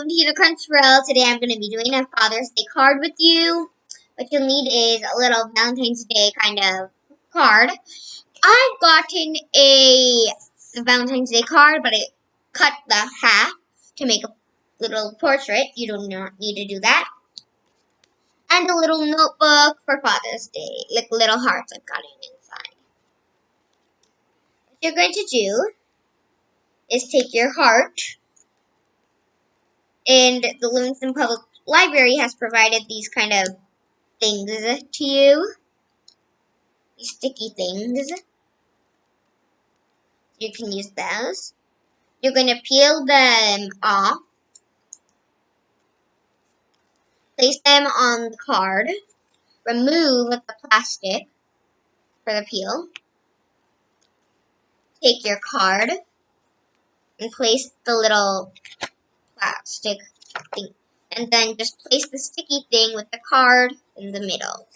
welcome to Hina Crunchroll. Today I'm going to be doing a Father's Day card with you. What you'll need is a little Valentine's Day kind of card. I've gotten a Valentine's Day card, but I cut the half to make a little portrait. You do not need to do that. And a little notebook for Father's Day, like little hearts I've gotten inside. What you're going to do is take your heart, and the Livingston Public Library has provided these kind of things to you. These sticky things. You can use those. You're going to peel them off. Place them on the card. Remove the plastic for the peel. Take your card and place the little plastic thing. And then just place the sticky thing with the card in the middle.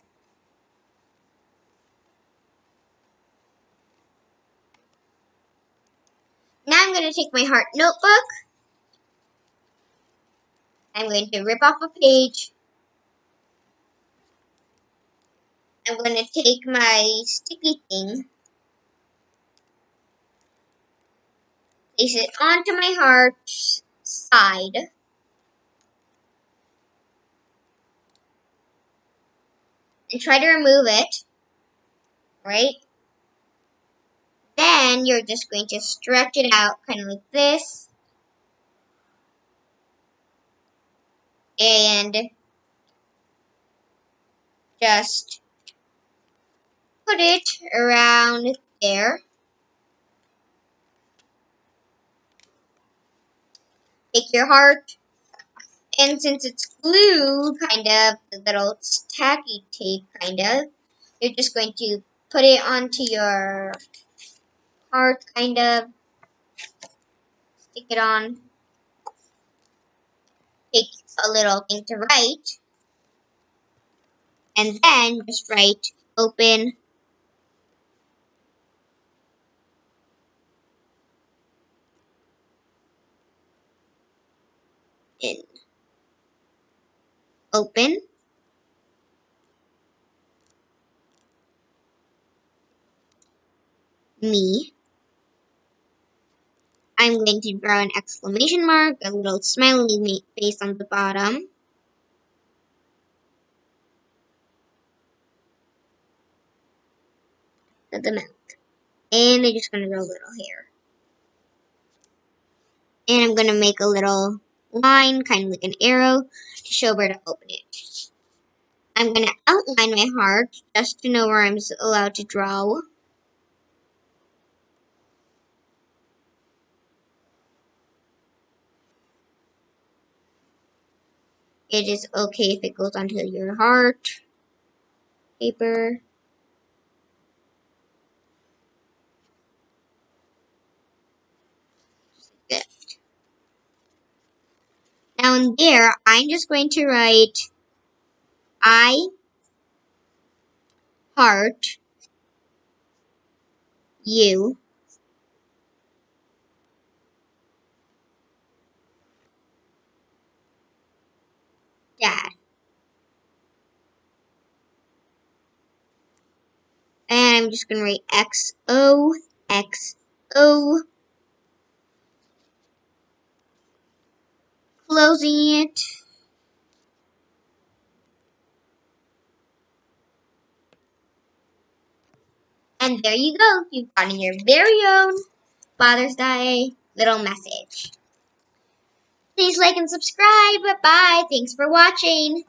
Now I'm going to take my heart notebook. I'm going to rip off a page. I'm going to take my sticky thing, place it onto my heart's side, and try to remove it, right? Then you're just going to stretch it out kind of like this, and just put it around there. Take your heart, and since it's glue, kind of, the little tacky tape, kind of, you're just going to put it onto your heart, kind of, stick it on, take a little thing to write, and then just write open in. Open. Me. I'm going to draw an exclamation mark, a little smiley face on the bottom. Of the mouth. And I'm just going to draw a little hair. And I'm going to make a little line, kind of like an arrow, to show where to open it. I'm going to outline my heart, just to know where I'm allowed to draw. It is okay if it goes onto your heart paper. Just like that. Now in there, I'm just going to write I, heart, you, dad. And I'm just going to write XO, XO, closing it. And there you go. You've gotten your very own Father's Day little message. Please like and subscribe. Bye. Thanks for watching.